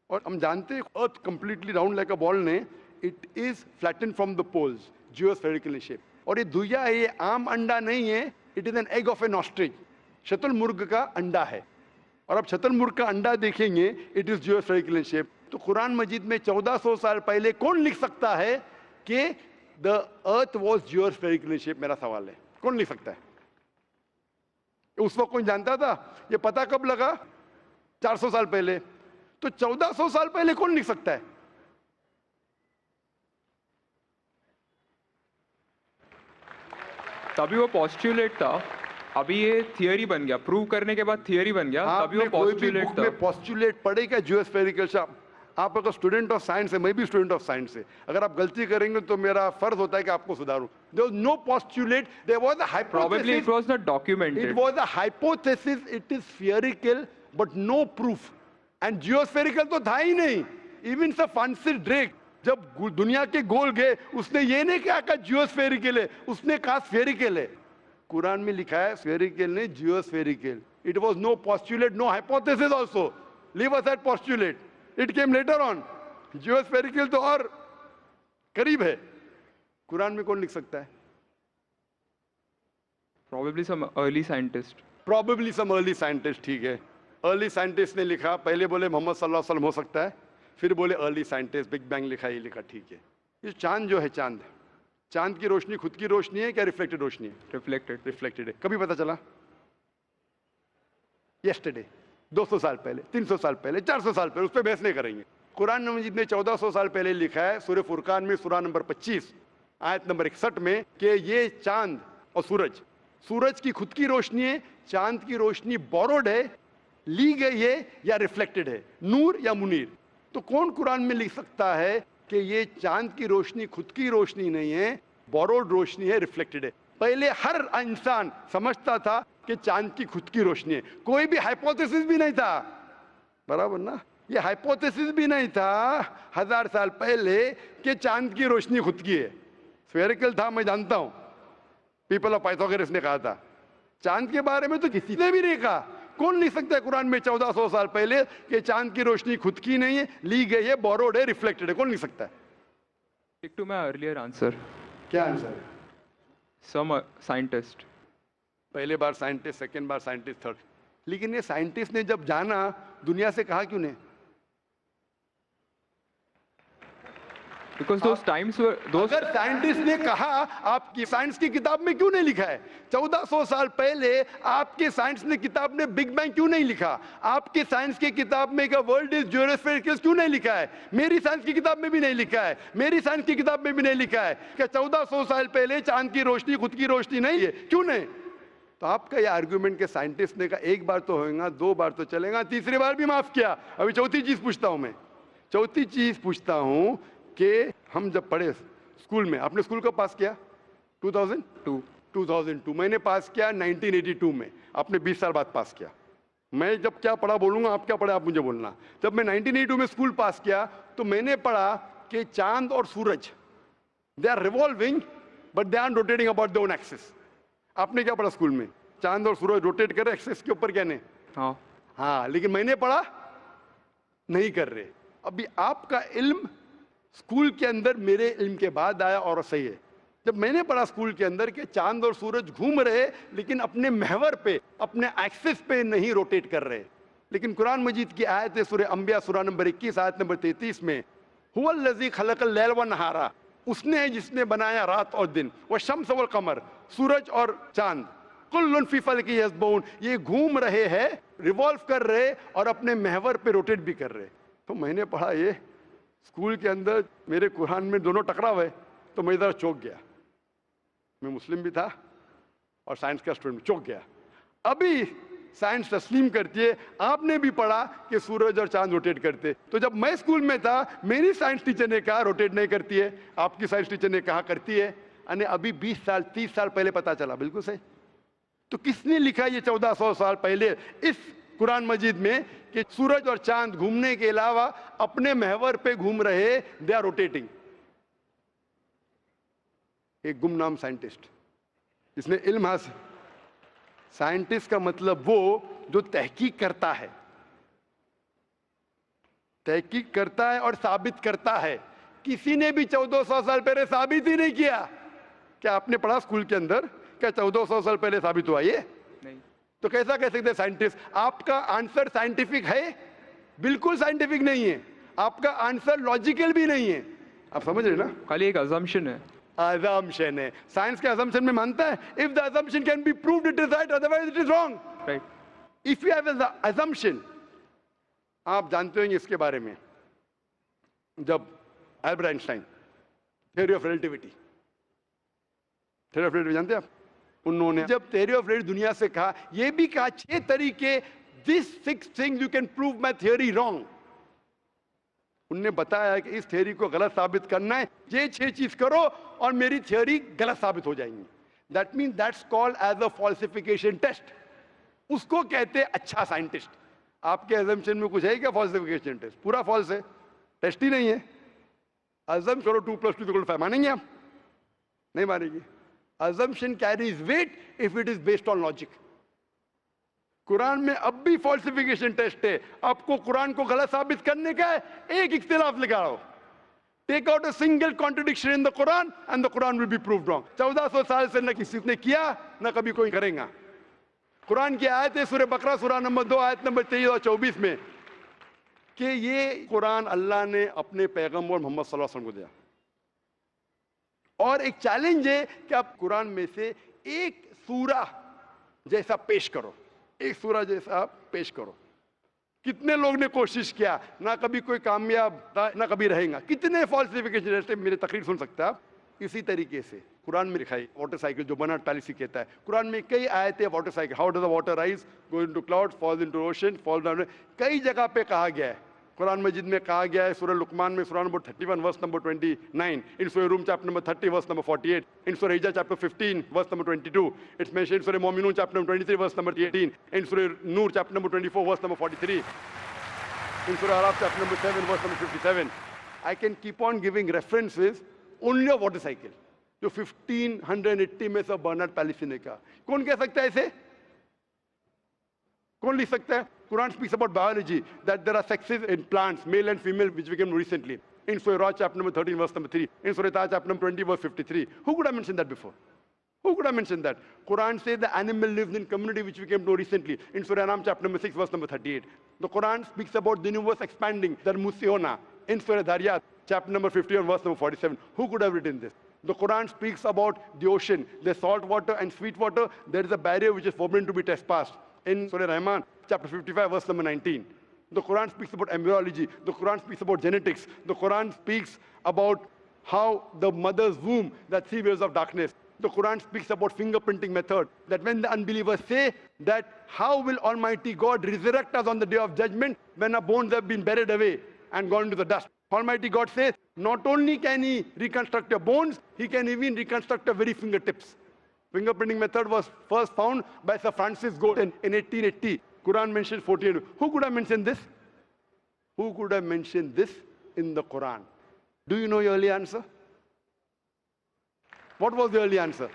और हम जानते हैं earth completely round like a ball ने, it is flatten from the poles, geospherical shape. और ये धुइया है, ये आम अंडा नहीं है, it is an egg of an ostrich, शतुरमुर्ग का अंडा है। और अब शतुरमुर्ग का अंडा देखेंगे, इट इज जियोस्फेरिकल शेप। तो कुरान मजीद में 1400 साल पहले कौन लिख सकता है कि द अर्थ वॉज जियोस्फेरिकल शेप? मेरा सवाल है, कौन लिख सकता है? उस वक्त कौन जानता था? ये पता कब लगा? 400 साल पहले। तो 1400 साल पहले कौन लिख सकता है? तभी वो पोस्टुलेट था, अभी ये थियरी बन गया, प्रूव करने के बाद थियरी बन गया, तभी वो पोस्टुलेट था। पोस्टुलेट पढ़ेगा जियोस्फेरिकल। आप अगर स्टूडेंट ऑफ साइंस है, मैं भी स्टूडेंट ऑफ साइंस है, अगर आप गलती करेंगे तो मेरा फर्ज होता है कि आपको सुधारूं। There was no postulate, there was a hypothesis. Probably it was not documented. It was a hypothesis, it is spherical but no proof. And geospherical तो था ही नहीं। Even Sir Francis Drake जब दुनिया के गोल गए, उसने ये नहीं कहा जियोस्फेरिकल है, उसने कहा स्फेरिकल है। कुरान में लिखा है स्फेरिकल ने जियोस्फेरिकल। It was no postulate, no hypothesis also. Leave aside postulate. It came later on. जियोस्फेरिकल तो और करीब है। कुरान में कौन लिख सकता है? Probably some early scientist. Probably some early scientist, ठीक है। अर्ली साइंटिस्ट ने लिखा, पहले बोले मोहम्मद सल्लल्लाहु अलैहि वसल्लम हो सकता है, फिर बोले अर्ली साइंटिस्ट, बिग बैंग लिखा, ये लिखा, ठीक है। ये चांद जो है, चांद की रोशनी खुद की रोशनी है क्या रिफ्लेक्टेड रोशनी है? रिफ्लेक्टेड है। कभी पता चला? यस्टरडे, 200 साल पहले, 300 साल पहले, 400 साल पहले, उस पर बहस नहीं करेंगे। कुरान मजीद ने 1400 साल पहले लिखा है सूरह फुरकान में सूरह नंबर 25 आयत नंबर 61 में कि ये चांद और सूरज की खुद की रोशनी है, चांद की रोशनी बोरोड है, ली गई है या रिफ्लेक्टेड है, नूर या मुनीर। तो कौन कुरान में लिख सकता है कि ये चांद की रोशनी खुद की रोशनी नहीं है, बोरोड रोशनी है, रिफ्लेक्टेड है? पहले हर इंसान समझता था कि चांद की खुद की रोशनी है, कोई भी हाइपोथेसिस भी नहीं था, बराबर ना? ये हाइपोथेसिस भी नहीं था 1000 साल पहले कि चांद की रोशनी खुद की है। स्फेरिकल था, मैं जानता हूं, पीपल ऑफ पाइथागोरस ने कहा था। चांद के बारे में तो किसी ने भी नहीं कहा। कौन लिख सकता है कुरान में 1400 साल पहले कि चांद की रोशनी खुद की नहीं है, ली गई है, बोरोड है, रिफ्लेक्टेड है? कौन लिख सकता है? Stick to my earlier answer. क्या आंसर है? Some scientist. पहले बार साइंटिस्ट, सेकेंड बार साइंटिस्ट, थर्ड। लेकिन ये साइंटिस्ट ने जब जाना, दुनिया से कहा क्यों नहीं? Because those times were those. अगर साइंटिस्ट ने कहा, आपकी साइंस की किताब में क्यों नहीं लिखा है? 1400 साल पहले आपके साइंस ने किताब में बिग बैंग क्यों नहीं लिखा? आपके साइंस की किताब में वर्ल्ड इज जियोस्फेरिकल क्यों नहीं लिखा है? मेरी साइंस की किताब में भी नहीं लिखा है, मेरी साइंस की किताब में भी नहीं लिखा है कि 1400 साल पहले चांद की रोशनी खुद की रोशनी नहीं है। क्यों नहीं? तो आपका ये आर्गुमेंट के साइंटिस्ट ने कहा एक बार तो होगा, 2 बार तो चलेगा, तीसरी बार भी माफ किया। अभी चौथी चीज पूछता हूं मैं, चौथी चीज पूछता हूं कि हम जब पढ़े स्कूल में, आपने स्कूल कब पास किया? 2002। मैंने पास किया 1982 में, आपने 20 साल बाद पास किया। मैं जब क्या पढ़ा बोलूंगा, आप क्या पढ़ा आप मुझे बोलना। जब मैं 1982 में स्कूल पास किया तो मैंने पढ़ा कि चांद और सूरज they are revolving but they are rotating about their own axis. आपने क्या पढ़ा स्कूल में? चांद और सूरज रोटेट कर रहे एक्सिस के ऊपर, क्या नहीं? हाँ, लेकिन मैंने पढ़ा नहीं कर रहे। अभी आपका इल्म स्कूल के अंदर मेरे इल्म के बाद आया और सही है। जब मैंने पढ़ा स्कूल के अंदर कि चांद और सूरज घूम रहे लेकिन अपने महवर पे, अपने एक्सिस पे नहीं रोटेट कर रहे। लेकिन कुरान मजीद की आयत है सूरह अंबिया सूरह नंबर 21 आयत नंबर 33 में, हुवल्लज़ी खलक़ल लैल व नहारा, उसने है जिसने बनाया रात और दिन, व शम्स वल कमर, सूरज और चांद, कुल्लुन फी फ़ल्किन यस्बहून, ये घूम रहे हैं, रिवॉल्व कर रहे और अपने महवर पे रोटेट भी कर रहे। तो मैंने पढ़ा ये स्कूल के अंदर, मेरे कुरान में दोनों टकराव है, तो मैं इधर चौंक गया। मैं मुस्लिम भी था और साइंस का स्टूडेंट, चौंक गया। अभी साइंस तस्लीम करती है, आपने भी पढ़ा कि सूरज और चांद रोटेट करते। तो जब मैं स्कूल में था मेरी साइंस टीचर ने कहा रोटेट नहीं करती है, आपकी साइंस टीचर ने कहा करती है, यानी अभी 20 साल 30 साल पहले पता चला। बिल्कुल सही। तो किसने लिखा ये 1400 साल पहले इस कुरान मजीद में कि सूरज और चांद घूमने के अलावा अपने महवर पे घूम रहे, दे आर रोटेटिंग? एक गुमनाम साइंटिस्ट जिसने इल्म हासिल। साइंटिस्ट का मतलब वो जो तहकीक करता है, तहकीक करता है और साबित करता है। किसी ने भी 1400 साल पहले साबित ही नहीं किया। क्या आपने पढ़ा स्कूल के अंदर क्या 1400 साल पहले साबित हुआ? ये नहीं। तो कैसा कह सकते साइंटिस्ट? आपका आंसर साइंटिफिक है? बिल्कुल साइंटिफिक नहीं है। आपका आंसर लॉजिकल भी नहीं है। आप समझ रहे ना? खाली एक अजम्पशन है। assumption है। साइंस के assumption में मानता है if the assumption can be proved it is right, otherwise it is wrong. Right. If you have an assumption, आप जानते होंगे इसके बारे में, जब Albert Einstein theory of relativity जानते हैं आप? उन्होंने जब थ्योरी ऑफ रिलेटिविटी दुनिया से कहा, यह भी कहा 6 तरीके, this 6 things you can prove my theory wrong. उनने बताया कि इस थ्योरी को गलत साबित करना है, ये 6 चीज करो और मेरी थ्योरी गलत साबित हो जाएंगी। That mean that's called as a falsification test. उसको कहते हैं अच्छा साइंटिस्ट। आपके अजम्पशन में कुछ है क्या फॉल्सिफिकेशन टेस्ट? पूरा फॉल्स है, टेस्ट ही नहीं है। अजम करो 2 + 2 = 5, मानेंगे आप? नहीं मानेंगे। assumption carries weight if it is based on logic. Quran में अब भी फॉल्सिफिकेशन टेस्ट है। आपको कुरान को गलत साबित करने का है, एक इख्तिलाफ लगाओ, take out a single contradiction in the Quran and the Quran will be proved wrong. 1400 साल से न किसी ने किया न कभी कोई करेगा। कुरान की आयत है सूरह बकरा सूरह नंबर 2 आयत नंबर 23 और 24 में कि ये कुरान अल्लाह ने अपने पैगंबर मोहम्मद सल्लल्लाहु अलैहि वसल्लम को दिया। और एक चैलेंज है कि आप कुरान में से एक सूरा जैसा पेश करो, एक सूरा जैसा पेश करो। कितने लोग ने कोशिश किया, ना कभी कोई कामयाब ना कभी रहेगा। कितने फॉल्सिफिकेशन, जैसे मेरे तकरीर सुन सकते हैं आप। इसी तरीके से कुरान में लिखा है वाटर साइकिल, जो बर्नार्ड पॉलिसी कहता है। कुरान में कई आयतें water cycle, how does the water rise, go into cloud, falls into ocean, fall down, कई जगह पे कहा गया है। कुरान मजीद में कहा गया है सूरह लुकमान में सूरह number 31 verse number 29, in Surah Rum chapter number 30 verse number 48, in Surah Hijr chapter 15 verse number 22, it's mentioned in Surah Muminun chapter number 23 verse number 18, in Surah Nur chapter number 24 verse number 43, in Surah Araf chapter number 7 verse number 57. I can keep on giving references only of water cycle, जो 1580 में से Bernard policy ने कहा। कौन कह सकता है इसे? कौन लिख सकता है? Quran speaks about biology, that there are sexes in plants, male and female, which we came recently. In Surah Ra chapter number 13 verse number 3, in Surah Taha chapter number 20 verse 53. Who could have mentioned that before? Who could have mentioned that? Quran says the animal lives in community, which we came to recently. In Surah Anam chapter number 6 verse number 38. The Quran speaks about the universe expanding, the Musiona. In Surah Dhariyat chapter number 51 verse number 47. Who could have written this? The Quran speaks about the ocean, the salt water and sweet water. There is a barrier which is forbidden to be trespassed. In Surah Rahman chapter 55 verse number 19. The Quran speaks about embryology. The Quran speaks about genetics. The Quran speaks about how the mother's womb, that 3 waves of darkness. the Quran speaks about fingerprinting method. That when the unbelievers say that how will Almighty God resurrect us on the day of judgment when our bones have been buried away and gone into the dust? Almighty God says, not only can He reconstruct your bones, He can even reconstruct your very fingertips. Fingerprinting method was first found by Sir Francis Galton in 1880. Quran mentions 48. Who could have mentioned this? Who could have mentioned this in the Quran? Do you know your early answer? What was the early answer?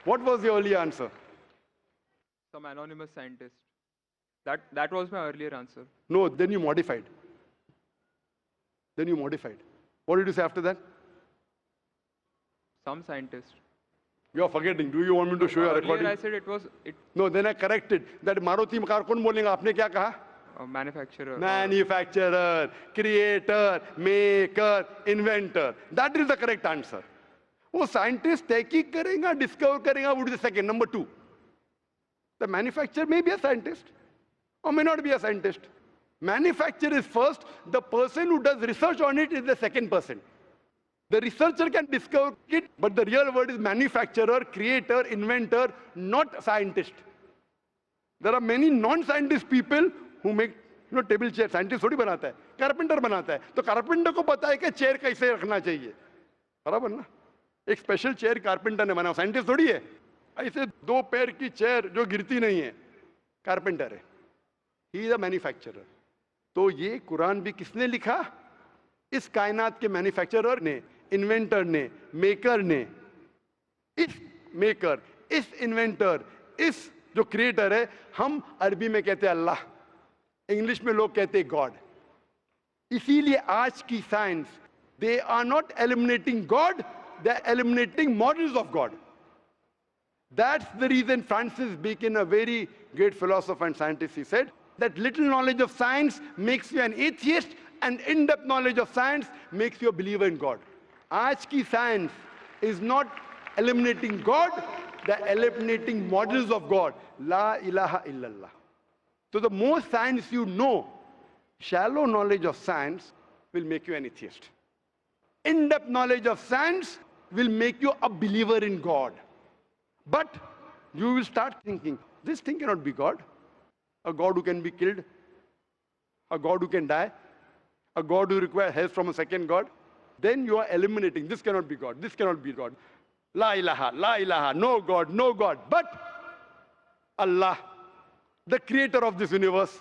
What was the early answer? Some anonymous scientist. That was my earlier answer. No, then you modified. Then you modified. What did you say after that? Some scientist. You are forgetting. Do you want me to show you a recording? Earlier I said it was No, then I corrected. That Maruti car कौन बोलेगा? आपने क्या कहा? a manufacturer. Manufacturer, creator, maker, inventor. That is the correct answer. वो scientist तहकीक करेगा, discover करेगा, would be the second. Number 2. The manufacturer may be a scientist or may not be a scientist. Manufacturer is first. The person who does research on it is the second person. The researcher can discover it, but the real word is manufacturer, creator, inventor, not scientist. There are many non-scientist people who make table chair. Scientist थोड़ी बनाता है, carpenter बनाता है. तो carpenter को पता है कि chair कैसे रखना चाहिए. बराबर ना? एक special chair carpenter ने बनाया. Scientist थोड़ी है. ऐसे 2 पैर की chair जो गिरती नहीं है, carpenter है. He is a manufacturer. तो ये कुरान भी किसने लिखा? इस कायनात के मैन्युफैक्चरर ने, इन्वेंटर ने, मेकर ने. इस मेकर, इस इन्वेंटर, इस जो क्रिएटर है, हम अरबी में कहते हैं अल्लाह, इंग्लिश में लोग कहते हैं गॉड. इसीलिए आज की science, they are not eliminating God, they are eliminating models of God. That's the reason Francis Bacon, a very great philosopher and scientist, he said that little knowledge of science makes you an atheist and in-depth knowledge of science makes you a believer in God. Aaj ki science is not eliminating God, they're eliminating models of God. La ilaha illallah. So the more science you know, shallow knowledge of science will make you an atheist. In-depth knowledge of science will make you a believer in God. But you will start thinking, this thing cannot be God. A God who can be killed, a God who can die, a God who requires help from a second God. Then you are eliminating, this cannot be God, this cannot be God. La ilaha, no God, no God. But Allah, the creator of this universe,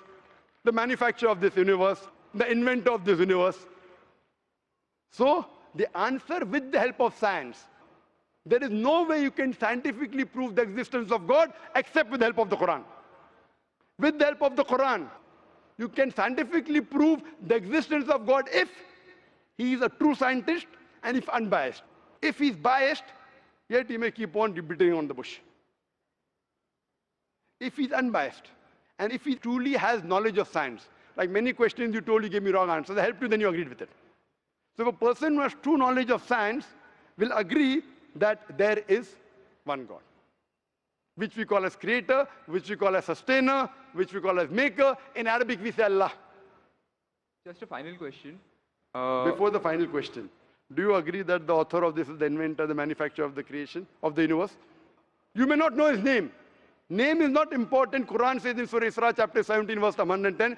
the manufacturer of this universe, the inventor of this universe. So the answer with the help of science. There is no way you can scientifically prove the existence of God except with the help of the Quran. With the help of the Quran, you can scientifically prove the existence of God if he is a true scientist and if unbiased. If he is biased, yet he may keep on beating on the bush. If he is unbiased, and if he truly has knowledge of science, like many questions you told, you gave me wrong answers, I helped you, then you agreed with it. So if a person who has true knowledge of science will agree that there is one God, which we call as creator, which we call as sustainer, which we call as maker. In Arabic, we say Allah. Just a final question. Before the final question, do you agree that the author of this is the inventor, the manufacturer of the creation, of the universe? You may not know his name. Name is not important. Quran says in Surah Isra, chapter 17, verse 110,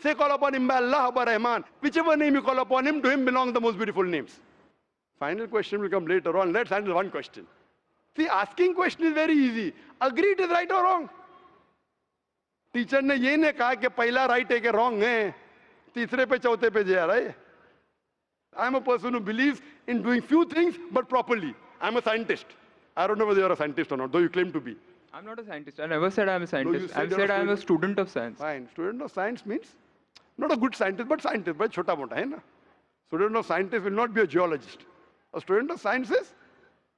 Say, call upon him by Allah or by Rahman. Whichever name you call upon him, to him belong the most beautiful names. Final question will come later on. Let's handle one question. See, asking question is very easy. Agree it is right or wrong. Teacher ने ये नहीं कहा कि पहला right है कि wrong है. तीसरे पे चौथे पे जा रहा है. I am a person who believes in doing few things but properly. I am a scientist. I don't know whether you are a scientist or not, though you claim to be. I'm not a scientist. I never said I'm a scientist. said I've you're a said I'm a student of science. Fine. Student of science means not a good scientist, but scientist. But chota mota hai na. Student of scientist will not be a geologist. A student of science is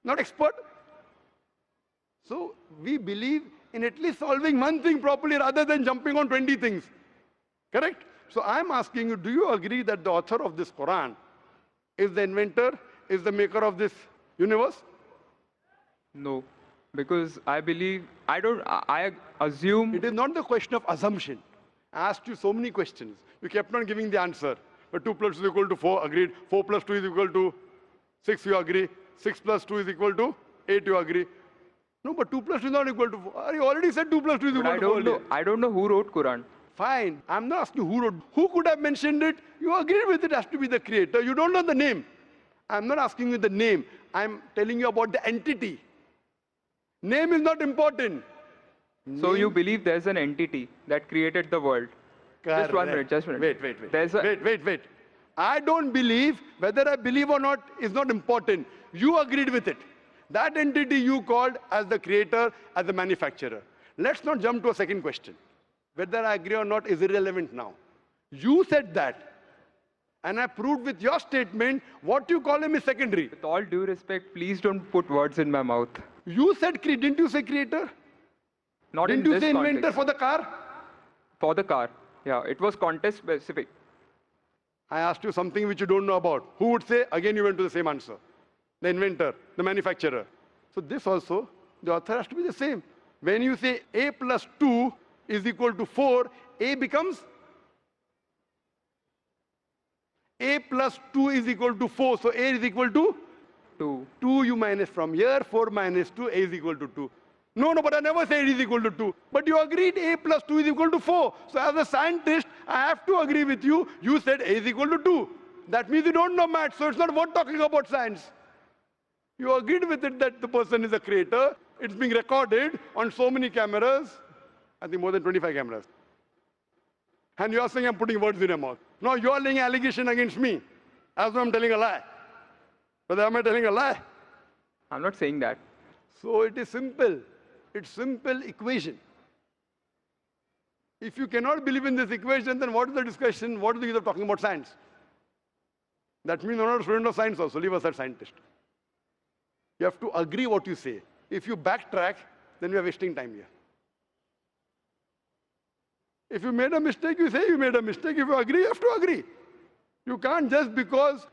not expert. So we believe in at least solving one thing properly rather than jumping on 20 things. Correct? So I'm asking you, do you agree that the author of this Quran is the inventor, is the maker of this universe? No, because I believe, I assume. It is not the question of assumption. I asked you so many questions. You kept on giving the answer. But 2 plus 2 is equal to 4, agreed. 4 plus 2 is equal to 6 you agree. 6 plus 2 is equal to 8 you agree. No, but 2 plus 2 is not equal to 4. You already said 2 plus 2 is equal to 4. I don't know who wrote Quran. Fine. I'm not asking who wrote. Who could have mentioned it? You agreed with it has to be the creator. You don't know the name. I'm not asking you the name. I'm telling you about the entity. Name is not important. So you believe there's an entity that created the world? Correct. Just 1 minute, just 1 minute. Wait. Wait. I don't believe, whether I believe or not is not important. You agreed with it. That entity you called as the creator, as the manufacturer. Let's not jump to a second question. Whether I agree or not is irrelevant now. You said that. And I proved with your statement, what you call him is secondary. With all due respect, please don't put words in my mouth. You said, didn't you say creator? Not Didn't in you this say context. inventor for the car? For the car. Yeah, it was context specific. I asked you something which you don't know about. Who would say? Again, you went to the same answer. The inventor, the manufacturer. So this also, the author has to be the same. When you say A plus 2 is equal to 4, A becomes? A plus 2 is equal to 4. So A is equal to? 2. 2 you minus from here, 4 minus 2, A is equal to 2. No, but I never said it is equal to 2. But you agreed A plus 2 is equal to 4. So as a scientist, I have to agree with you. You said A is equal to 2. That means you don't know maths, so it's not worth talking about science. You agreed with it that the person is a creator. It's being recorded on so many cameras. I think more than 25 cameras. And you are saying I'm putting words in your mouth. No, you are laying allegation against me. As though I'm telling a lie. But am I telling a lie? I'm not saying that. So it is simple. It's simple equation. If you cannot believe in this equation, then what is the discussion? What is the use of talking about science? That means you're not a student of science also. Leave aside scientist. You have to agree what you say. If you backtrack, then we are wasting time here. If you made a mistake, you say you made a mistake. If you agree, you have to agree. You can't just because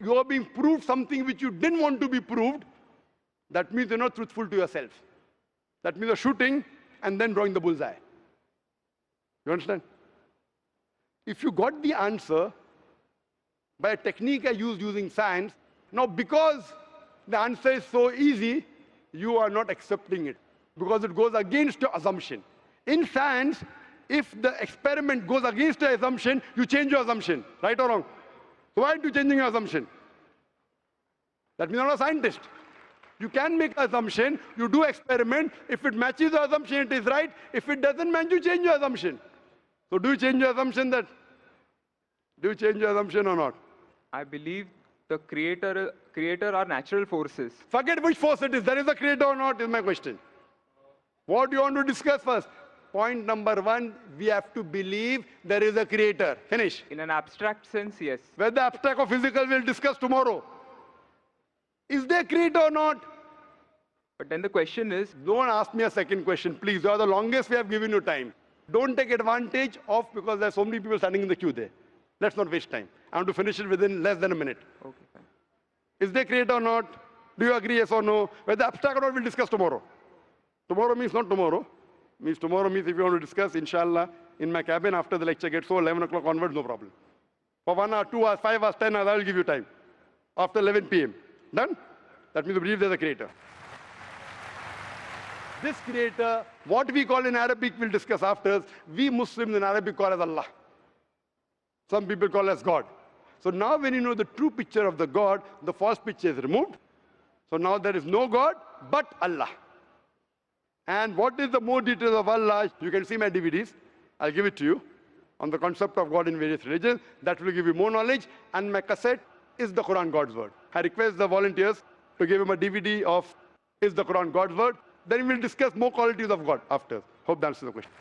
you are being proved something which you didn't want to be proved, that means you're not truthful to yourself. That means you're shooting and then drawing the bullseye. You understand? If you got the answer by a technique I used using science, now because the answer is so easy, you are not accepting it because it goes against your assumption. In science, if the experiment goes against your assumption, you change your assumption, right or wrong? So why aren't you changing your assumption? That means you're not a scientist. You can make an assumption, you do experiment. If it matches your assumption, it is right. If it doesn't match, you change your assumption. So do you change your assumption or not? I believe the creator are natural forces. Forget which force it is. There is a creator or not is my question. What do you want to discuss first? Point number 1, we have to believe there is a creator. Finish. In an abstract sense, yes. Whether abstract or physical, we'll discuss tomorrow. Is there a creator or not? But then the question is, don't ask me a second question, please. You are the longest we have given you time. Don't take advantage of because there are so many people standing in the queue there. Let's not waste time. I want to finish it within less than a minute. okay, fine. Is there a creator or not? Do you agree, yes or no? Whether abstract or not, we'll discuss tomorrow. Tomorrow means not tomorrow. Means tomorrow means if you want to discuss, inshallah, in my cabin after the lecture gets so 11 o'clock onwards, no problem. For 1 hour, 2 hours, 5 hours, 10 hours, I will give you time. After 11 p.m. Done? That means you believe there's a creator. This creator, what we call in Arabic, we'll discuss after. We Muslims in Arabic call as Allah. Some people call as God. So now when you know the true picture of the God, the false picture is removed. So now there is no God but Allah. And what is the more details of Allah? You can see my DVDs. I'll give it to you on the concept of God in various religions. That will give you more knowledge. And my cassette is the Quran God's Word. I request the volunteers to give him a DVD of Is the Quran God's Word? Then we'll discuss more qualities of God after. Hope that answers the question.